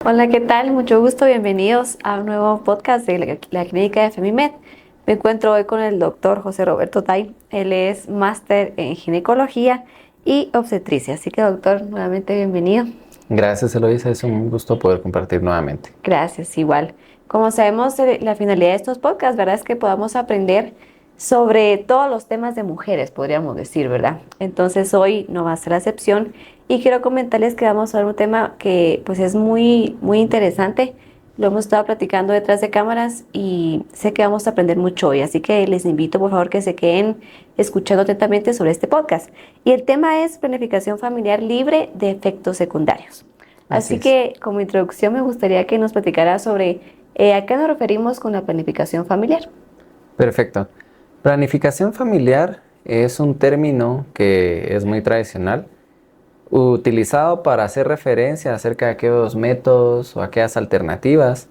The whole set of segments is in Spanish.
Hola, ¿qué tal? Mucho gusto, bienvenidos a un nuevo podcast de la clínica de Femimed. Me encuentro hoy con el doctor José Roberto Tay. Él es máster en ginecología y obstetricia. Así que, doctor, nuevamente bienvenido. Gracias, Eloisa. Es un gusto poder compartir nuevamente. Gracias, igual. Como sabemos, la finalidad de estos podcasts, ¿verdad? Es que podamos aprender sobre todos los temas de mujeres, podríamos decir, ¿verdad? Entonces hoy no va a ser la excepción y quiero comentarles que vamos a ver un tema que pues es muy interesante. Lo hemos estado platicando detrás de cámaras y sé que vamos a aprender mucho hoy, así que les invito por favor que se queden escuchando atentamente sobre este podcast. Y el tema es planificación familiar libre de efectos secundarios. Así Así es. que como introducción me gustaría que nos platicara sobre a qué nos referimos con la planificación familiar. Perfecto. Planificación familiar es un término que es muy tradicional, utilizado para hacer referencia acerca de aquellos métodos o aquellas alternativas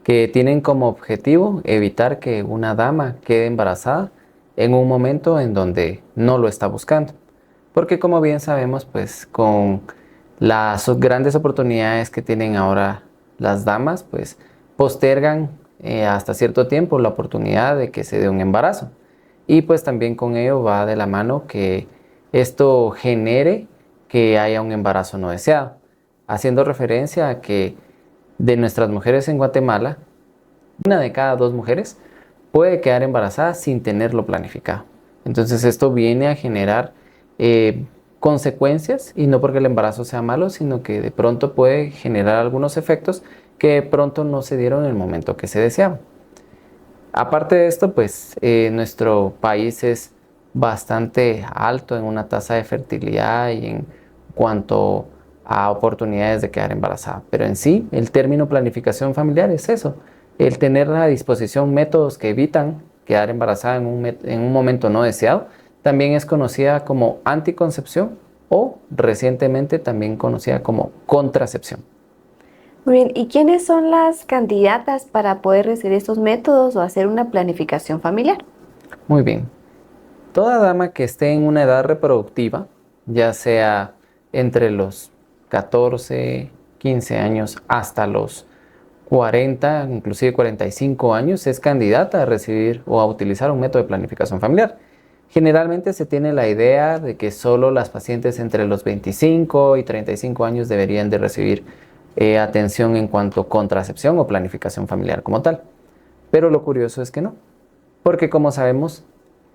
que tienen como objetivo evitar que una dama quede embarazada en un momento en donde no lo está buscando. Porque como bien sabemos, pues con las grandes oportunidades que tienen ahora las damas, pues postergan hasta cierto tiempo la oportunidad de que se dé un embarazo. Y pues también con ello va de la mano que esto genere que haya un embarazo no deseado, haciendo referencia a que de nuestras mujeres en Guatemala, una de cada dos mujeres puede quedar embarazada sin tenerlo planificado. Entonces esto viene a generar consecuencias, y no porque el embarazo sea malo, sino que de pronto puede generar algunos efectos que de pronto no se dieron en el momento que se deseaba. Aparte de esto, pues nuestro país es bastante alto en una tasa de fertilidad y en cuanto a oportunidades de quedar embarazada. Pero en sí, el término planificación familiar es eso, el tener a disposición métodos que evitan quedar embarazada en un momento no deseado. También es conocida como anticoncepción o recientemente también conocida como contracepción. Muy bien, ¿y quiénes son las candidatas para poder recibir estos métodos o hacer una planificación familiar? Muy bien. Toda dama que esté en una edad reproductiva, ya sea entre los 14, 15 años hasta los 40, inclusive 45 años, es candidata a recibir o a utilizar un método de planificación familiar. Generalmente se tiene la idea de que solo las pacientes entre los 25 y 35 años deberían de recibir atención en cuanto a contracepción o planificación familiar como tal. Pero lo curioso es que no, porque como sabemos,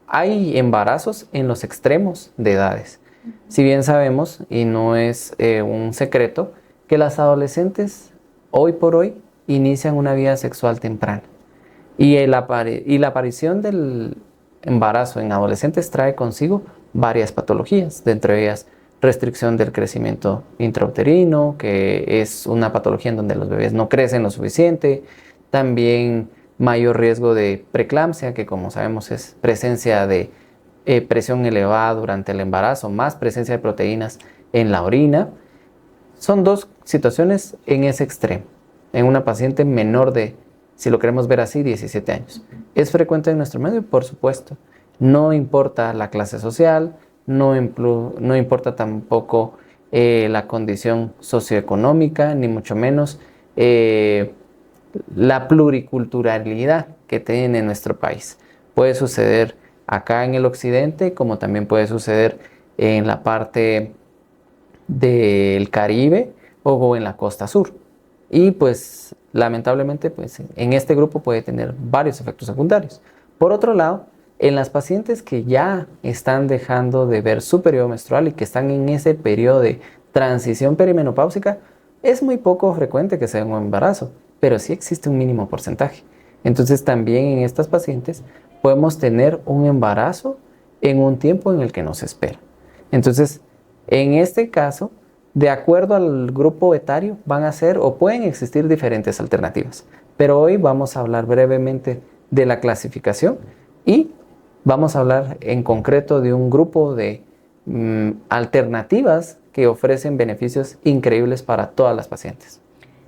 hay embarazos en los extremos de edades. Si bien sabemos, y no es un secreto, que las adolescentes hoy por hoy inician una vida sexual temprana. Y la aparición del embarazo en adolescentes trae consigo varias patologías, de entre ellas restricción del crecimiento intrauterino, que es una patología en donde los bebés no crecen lo suficiente, también mayor riesgo de preeclampsia, que como sabemos es presencia de presión elevada durante el embarazo, más presencia de proteínas en la orina. Son dos situaciones en ese extremo, en una paciente menor de, si lo queremos ver así, 17 años. ¿Es frecuente en nuestro medio? Por supuesto. No importa la clase social, no importa tampoco la condición socioeconómica, ni mucho menos la pluriculturalidad que tiene nuestro país. Puede suceder acá en el occidente, como también puede suceder en la parte del Caribe o en la costa sur. Y pues lamentablemente pues, en este grupo puede tener varios efectos secundarios. Por otro lado, en las pacientes que ya están dejando de ver su periodo menstrual y que están en ese periodo de transición perimenopáusica, es muy poco frecuente que sea un embarazo, pero sí existe un mínimo porcentaje. Entonces también en estas pacientes podemos tener un embarazo en un tiempo en el que no se espera. Entonces, en este caso, de acuerdo al grupo etario, van a ser o pueden existir diferentes alternativas. Pero hoy vamos a hablar brevemente de la clasificación y vamos a hablar en concreto de un grupo de alternativas que ofrecen beneficios increíbles para todas las pacientes.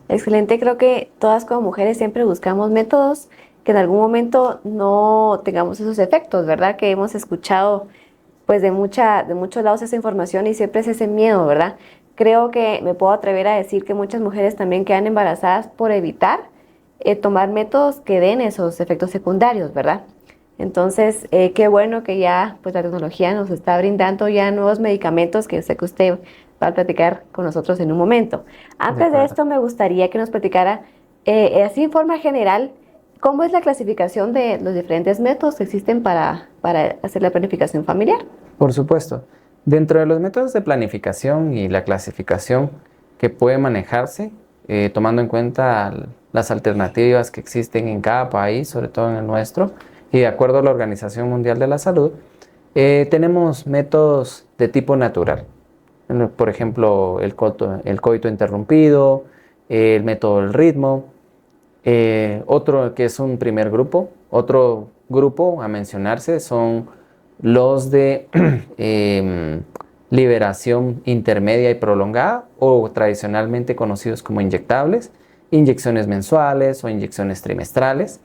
Excelente, creo que todas como mujeres siempre buscamos métodos que en algún momento no tengamos esos efectos, ¿verdad? Que hemos escuchado pues de muchos lados esa información y siempre es ese miedo, ¿verdad? creo que me puedo atrever a decir que muchas mujeres también quedan embarazadas por evitar tomar métodos que den esos efectos secundarios, ¿verdad? Entonces, qué bueno que ya pues la tecnología nos está brindando ya nuevos medicamentos que sé que usted va a platicar con nosotros en un momento. De Antes de acuerdo. esto, me gustaría que nos platicara, así en forma general, cómo es la clasificación de los diferentes métodos que existen para hacer la planificación familiar. Por supuesto. Dentro de los métodos de planificación y la clasificación que puede manejarse, tomando en cuenta las alternativas que existen en cada país, sobre todo en el nuestro, y de acuerdo a la Organización Mundial de la Salud, tenemos métodos de tipo natural. Por ejemplo, el coito interrumpido, el método del ritmo. Otro que es un primer grupo, otro grupo a mencionarse son los de liberación intermedia y prolongada, o tradicionalmente conocidos como inyectables, inyecciones mensuales o inyecciones trimestrales.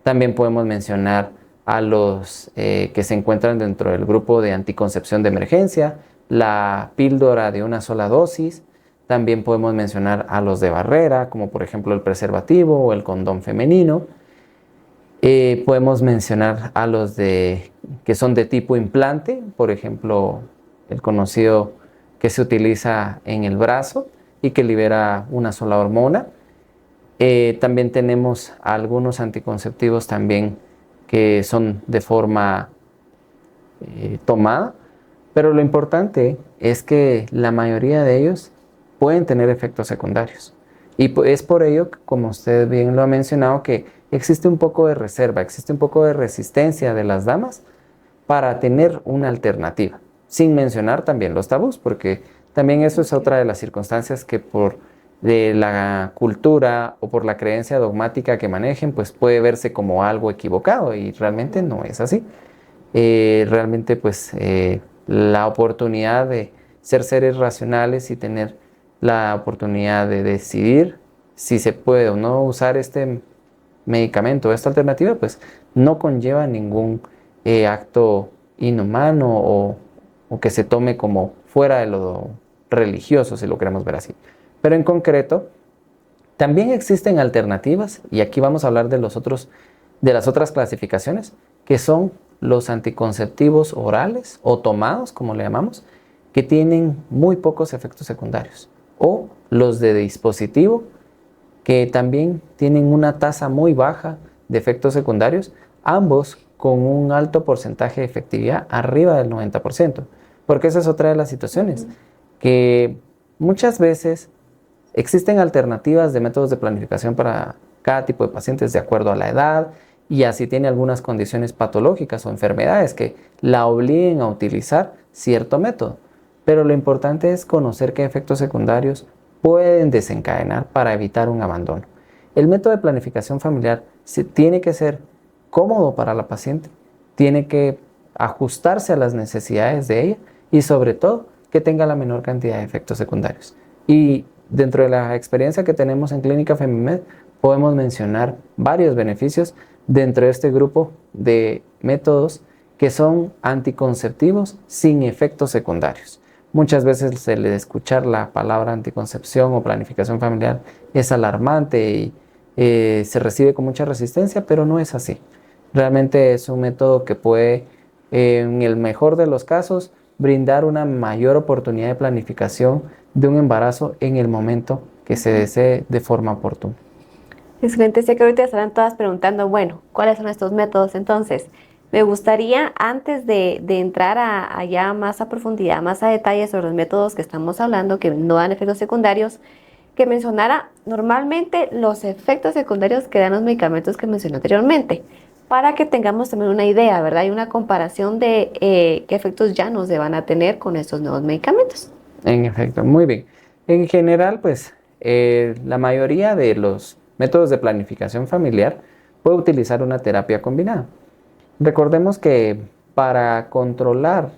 También podemos mencionar a los que se encuentran dentro del grupo de anticoncepción de emergencia, la píldora de una sola dosis. También podemos mencionar a los de barrera, como por ejemplo el preservativo o el condón femenino. Podemos mencionar a los que son de tipo implante, por ejemplo, el conocido que se utiliza en el brazo y que libera una sola hormona. También tenemos algunos anticonceptivos también que son de forma tomada, pero lo importante es que la mayoría de ellos pueden tener efectos secundarios. Y es por ello, como usted bien lo ha mencionado, que existe un poco de reserva, existe un poco de resistencia de las damas para tener una alternativa, sin mencionar también los tabús, porque también eso es otra de las circunstancias que por de la cultura o por la creencia dogmática que manejen, pues puede verse como algo equivocado y realmente no es así. Realmente pues la oportunidad de ser seres racionales y tener la oportunidad de decidir si se puede o no usar este medicamento, esta alternativa, pues no conlleva ningún acto inhumano o que se tome como fuera de lo religioso, si lo queremos ver así. Pero en concreto, también existen alternativas, y aquí vamos a hablar de las otras clasificaciones, que son los anticonceptivos orales o tomados, como le llamamos, que tienen muy pocos efectos secundarios, o los de dispositivo, que también tienen una tasa muy baja de efectos secundarios, ambos con un alto porcentaje de efectividad, arriba del 90%, porque esa es otra de las situaciones, que muchas veces existen alternativas de métodos de planificación para cada tipo de pacientes de acuerdo a la edad, y así tiene algunas condiciones patológicas o enfermedades que la obliguen a utilizar cierto método. Pero lo importante es conocer qué efectos secundarios pueden desencadenar para evitar un abandono. El método de planificación familiar tiene que ser cómodo para la paciente, tiene que ajustarse a las necesidades de ella y sobre todo que tenga la menor cantidad de efectos secundarios. Y dentro de la experiencia que tenemos en Clínica Femimed podemos mencionar varios beneficios dentro de este grupo de métodos que son anticonceptivos sin efectos secundarios. Muchas veces el escuchar la palabra anticoncepción o planificación familiar es alarmante y se recibe con mucha resistencia, pero no es así. Realmente es un método que puede, en el mejor de los casos, brindar una mayor oportunidad de planificación de un embarazo en el momento que se desee de forma oportuna. Excelente, sé que ahorita estarán todas preguntando, bueno, ¿cuáles son estos métodos? Entonces, me gustaría, antes de entrar allá más a profundidad, más a detalle sobre los métodos que estamos hablando, que no dan efectos secundarios, que mencionara normalmente los efectos secundarios que dan los medicamentos que mencioné anteriormente, para que tengamos también una idea, ¿verdad? Y una comparación de qué efectos ya no se van a tener con estos nuevos medicamentos. En efecto, muy bien. En general, pues, la mayoría de los métodos de planificación familiar puede utilizar una terapia combinada. Recordemos que para controlar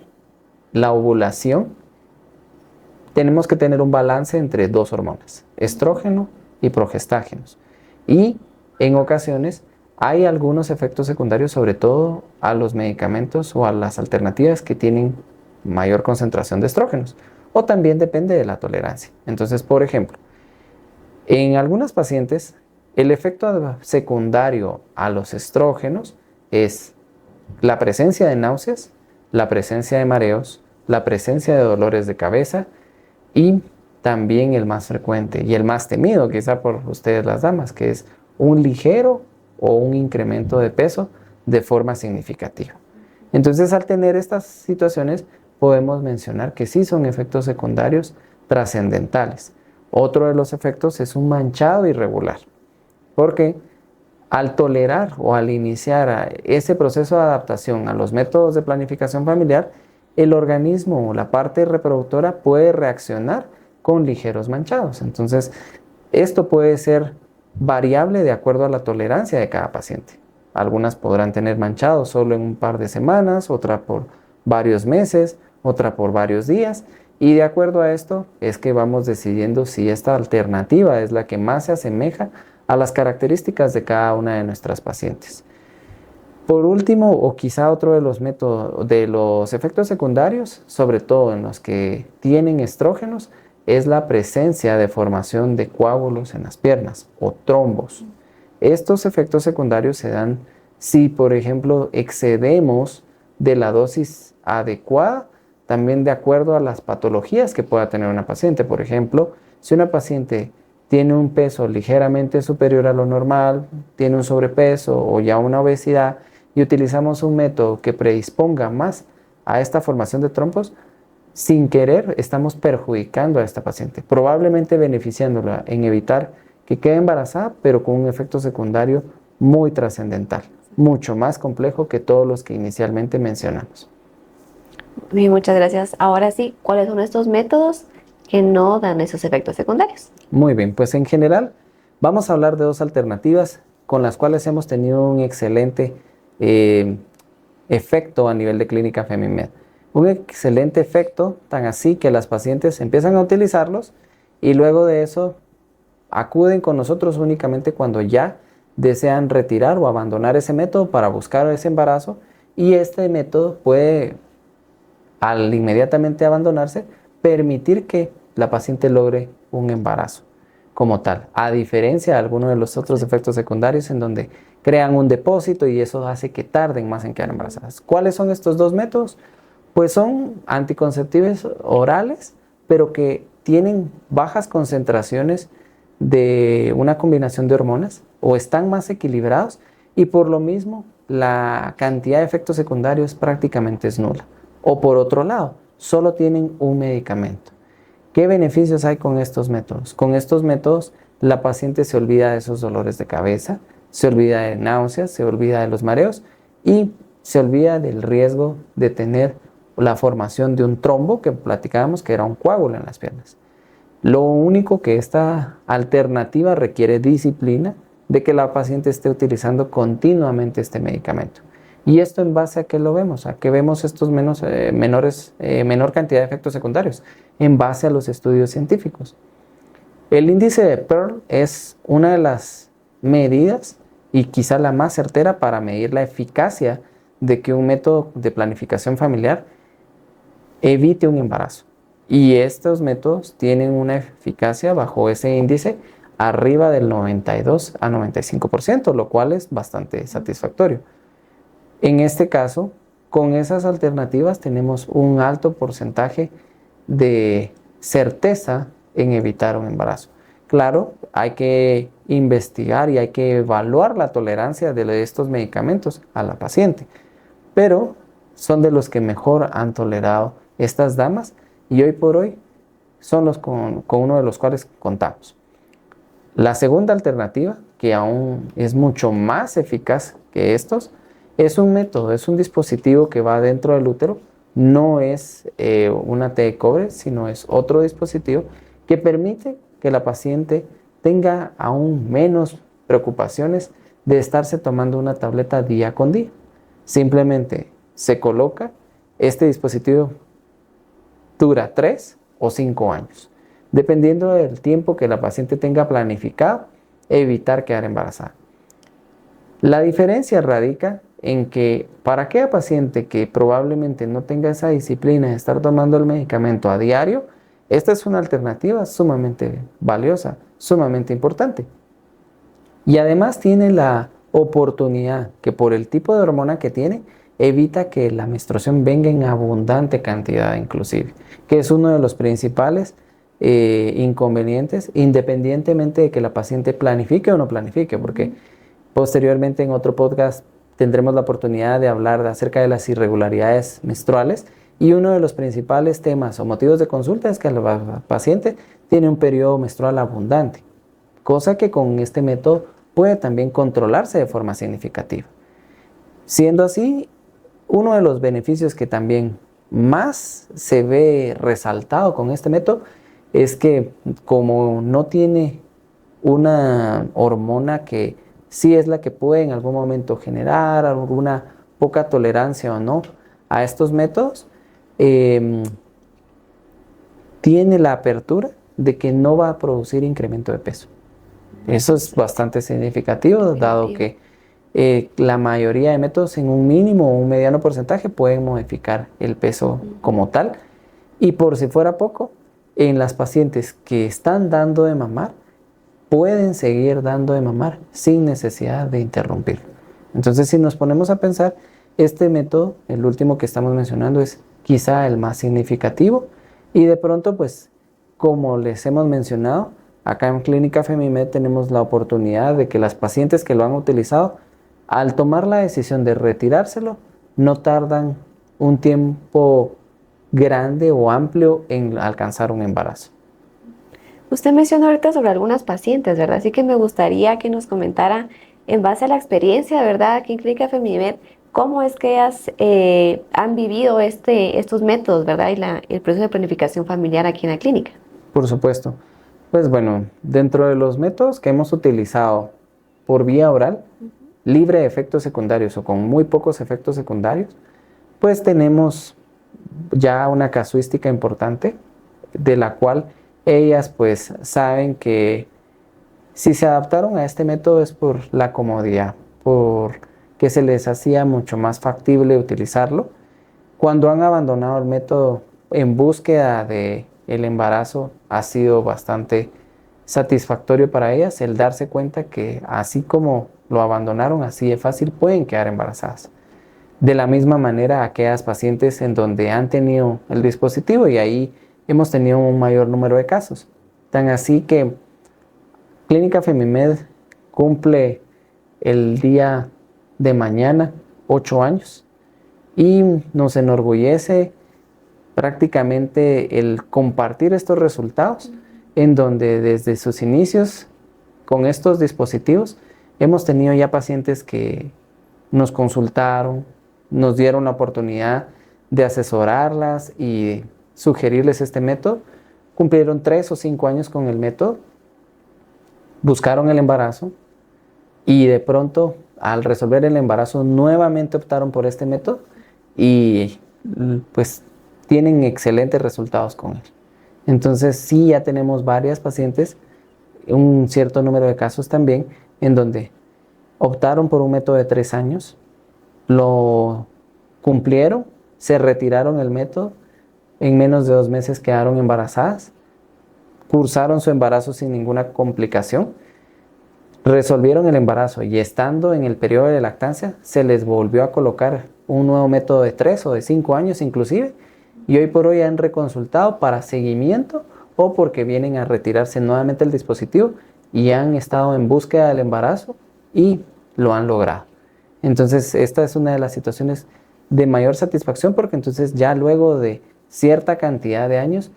la ovulación tenemos que tener un balance entre dos hormonas, estrógeno y progestágenos. Y en ocasiones hay algunos efectos secundarios, sobre todo a los medicamentos o a las alternativas que tienen mayor concentración de estrógenos. o también depende de la tolerancia. Entonces, por ejemplo, en algunas pacientes, el efecto secundario a los estrógenos es la presencia de náuseas, la presencia de mareos, la presencia de dolores de cabeza y también el más frecuente y el más temido quizá por ustedes las damas, que es un ligero o un incremento de peso de forma significativa. Entonces, al tener estas situaciones, podemos mencionar que sí son efectos secundarios trascendentales. Otro de los efectos es un manchado irregular, porque al tolerar o al iniciar ese proceso de adaptación a los métodos de planificación familiar, el organismo o la parte reproductora puede reaccionar con ligeros manchados. Entonces, esto puede ser variable de acuerdo a la tolerancia de cada paciente. Algunas podrán tener manchados solo en un par de semanas, otra por varios meses, otra por varios días. Y de acuerdo a esto es que vamos decidiendo si esta alternativa es la que más se asemeja a las características de cada una de nuestras pacientes. Por último, o quizá otro de los métodos, de los efectos secundarios, sobre todo en los que tienen estrógenos, es la presencia de formación de coágulos en las piernas o trombos. Estos efectos secundarios se dan si, por ejemplo, excedemos de la dosis adecuada, también de acuerdo a las patologías que pueda tener una paciente. Por ejemplo, si una paciente tiene un peso ligeramente superior a lo normal, tiene un sobrepeso o ya una obesidad, y utilizamos un método que predisponga más a esta formación de trombos, sin querer estamos perjudicando a esta paciente, probablemente beneficiándola en evitar que quede embarazada, pero con un efecto secundario muy trascendental, mucho más complejo que todos los que inicialmente mencionamos. Bien, muchas gracias. Ahora sí, ¿cuáles son estos métodos que no dan esos efectos secundarios? Muy bien, pues en general vamos a hablar de dos alternativas con las cuales hemos tenido un excelente efecto a nivel de clínica FemiMed. Un excelente efecto, tan así que las pacientes empiezan a utilizarlos y luego de eso acuden con nosotros únicamente cuando ya desean retirar o abandonar ese método para buscar ese embarazo, y este método puede, al inmediatamente abandonarse, permitir que la paciente logre un embarazo como tal, a diferencia de algunos de los otros efectos secundarios en donde crean un depósito y eso hace que tarden más en quedar embarazadas. ¿Cuáles son estos dos métodos? Pues son anticonceptivos orales, pero que tienen bajas concentraciones de una combinación de hormonas o están más equilibrados, y por lo mismo la cantidad de efectos secundarios prácticamente es nula. O por otro lado, solo tienen un medicamento. ¿Qué beneficios hay con estos métodos? Con estos métodos la paciente se olvida de esos dolores de cabeza, se olvida de náuseas, se olvida de los mareos y se olvida del riesgo de tener la formación de un trombo que platicábamos que era un coágulo en las piernas. Lo único que esta alternativa requiere disciplina, de que la paciente esté utilizando continuamente este medicamento. ¿Y esto en base a qué lo vemos? ¿A qué vemos estos menor cantidad de efectos secundarios? En base a los estudios científicos. El índice de Pearl es una de las medidas y quizá la más certera para medir la eficacia de que un método de planificación familiar evite un embarazo. Y estos métodos tienen una eficacia bajo ese índice arriba del 92 a 95%, lo cual es bastante satisfactorio. En este caso, con esas alternativas tenemos un alto porcentaje de certeza en evitar un embarazo. Claro, hay que investigar y hay que evaluar la tolerancia de estos medicamentos a la paciente, pero son de los que mejor han tolerado estas damas y hoy por hoy son los con uno de los cuales contamos. La segunda alternativa, que aún es mucho más eficaz que estos, es un método, es un dispositivo que va dentro del útero. No es una T de cobre, sino es otro dispositivo que permite que la paciente tenga aún menos preocupaciones de estarse tomando una tableta día con día. Simplemente se coloca, este dispositivo dura 3 o 5 años, dependiendo del tiempo que la paciente tenga planificado evitar quedar embarazada. La diferencia radica en que para aquella paciente que probablemente no tenga esa disciplina de estar tomando el medicamento a diario, esta es una alternativa sumamente valiosa, sumamente importante. Y además tiene la oportunidad que por el tipo de hormona que tiene, evita que la menstruación venga en abundante cantidad inclusive, que es uno de los principales inconvenientes, independientemente de que la paciente planifique o no planifique, porque posteriormente en otro podcast tendremos la oportunidad de hablar acerca de las irregularidades menstruales, y uno de los principales temas o motivos de consulta es que la paciente tiene un periodo menstrual abundante, cosa que con este método puede también controlarse de forma significativa. Siendo así, uno de los beneficios que también más se ve resaltado con este método es que como no tiene una hormona que sí es la que puede en algún momento generar alguna poca tolerancia o no a estos métodos, tiene la apertura de que no va a producir incremento de peso. Eso es bastante significativo, dado que la mayoría de métodos en un mínimo o un mediano porcentaje pueden modificar el peso como tal. Y por si fuera poco, en las pacientes que están dando de mamar, pueden seguir dando de mamar sin necesidad de interrumpir. Entonces, si nos ponemos a pensar, este método, el último que estamos mencionando, es quizá el más significativo, y de pronto, pues, como les hemos mencionado, acá en Clínica Femimed tenemos la oportunidad de que las pacientes que lo han utilizado, al tomar la decisión de retirárselo, no tardan un tiempo grande o amplio en alcanzar un embarazo. Usted mencionó ahorita sobre algunas pacientes, ¿verdad? Así que me gustaría que nos comentara, en base a la experiencia, ¿verdad? Aquí en Clínica Femimed, cómo es que ellas han vivido estos métodos, ¿verdad? Y el proceso de planificación familiar aquí en la clínica. Por supuesto. Pues bueno, dentro de los métodos que hemos utilizado por vía oral, libre de efectos secundarios o con muy pocos efectos secundarios, pues tenemos ya una casuística importante de la cual ellas pues saben que si se adaptaron a este método es por la comodidad, porque se les hacía mucho más factible utilizarlo. Cuando han abandonado el método en búsqueda de el embarazo, ha sido bastante satisfactorio para ellas el darse cuenta que así como lo abandonaron, así de fácil pueden quedar embarazadas. De la misma manera, aquellas pacientes en donde han tenido el dispositivo, y ahí hemos tenido un mayor número de casos. Tan así que Clínica Femimed cumple el día de mañana 8 años y nos enorgullece prácticamente el compartir estos resultados, en donde desde sus inicios con estos dispositivos hemos tenido ya pacientes que nos consultaron, nos dieron la oportunidad de asesorarlas y sugerirles este método. Cumplieron 3 o 5 años con el método, buscaron el embarazo y de pronto al resolver el embarazo nuevamente optaron por este método y pues tienen excelentes resultados con él. Entonces sí, ya tenemos varias pacientes, un cierto número de casos también, en donde optaron por un método de 3 años, lo cumplieron, se retiraron el método, en menos de 2 meses quedaron embarazadas, cursaron su embarazo sin ninguna complicación, resolvieron el embarazo y estando en el periodo de lactancia se les volvió a colocar un nuevo método de 3 o de 5 años inclusive, y hoy por hoy han reconsultado para seguimiento o porque vienen a retirarse nuevamente el dispositivo y han estado en búsqueda del embarazo y lo han logrado. Entonces esta es una de las situaciones de mayor satisfacción, porque entonces ya luego de cierta cantidad de años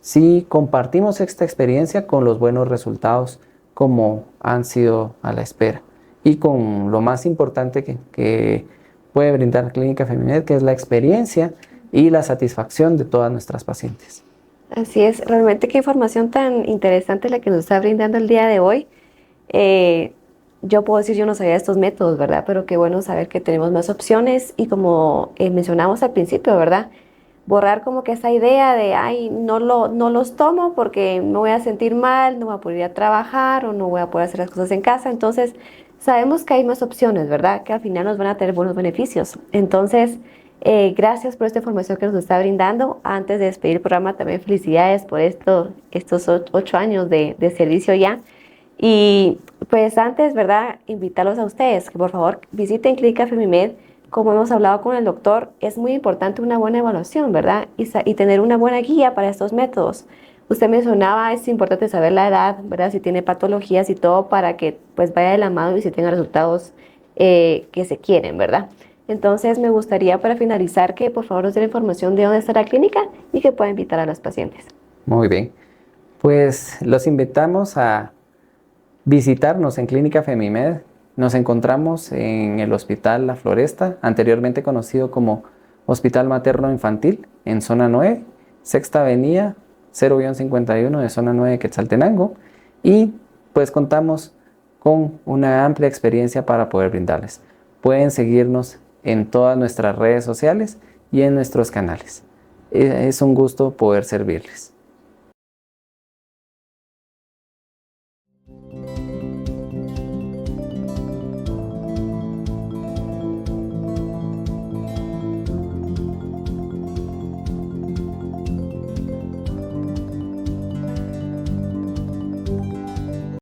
sí compartimos esta experiencia con los buenos resultados como han sido a la espera y con lo más importante que puede brindar Clínica Femimed, que es la experiencia y la satisfacción de todas nuestras pacientes. Así es, realmente qué información tan interesante la que nos está brindando el día de hoy. Yo puedo decir, yo no sabía de estos métodos, ¿verdad? Pero qué bueno saber que tenemos más opciones y como mencionamos al principio, ¿verdad? Borrar como que esa idea de, ay, no los tomo porque me voy a sentir mal, no voy a poder ir a trabajar o no voy a poder hacer las cosas en casa. Entonces, sabemos que hay más opciones, ¿verdad? Que al final nos van a tener buenos beneficios. Entonces, Gracias por esta información que nos está brindando. Antes de despedir el programa, también felicidades por estos 8 años de servicio ya. Y pues antes, ¿verdad? Invitarlos a ustedes que por favor visiten Clínica Femimed. Como hemos hablado con el doctor, es muy importante una buena evaluación, ¿verdad? Y tener una buena guía para estos métodos. Usted mencionaba, es importante saber la edad, ¿verdad? Si tiene patologías y todo para que pues vaya de la mano y se tenga resultados que se quieren, ¿verdad? Entonces me gustaría para finalizar que por favor nos dé la información de dónde está la clínica y que pueda invitar a los pacientes. Muy bien. Pues los invitamos a visitarnos en Clínica Femimed. Nos encontramos en el Hospital La Floresta, anteriormente conocido como Hospital Materno Infantil, en Zona 9, Sexta Avenida, 0-51 de Zona 9 de Quetzaltenango. Y pues contamos con una amplia experiencia para poder brindarles. Pueden seguirnos en todas nuestras redes sociales y en nuestros canales. Es un gusto poder servirles.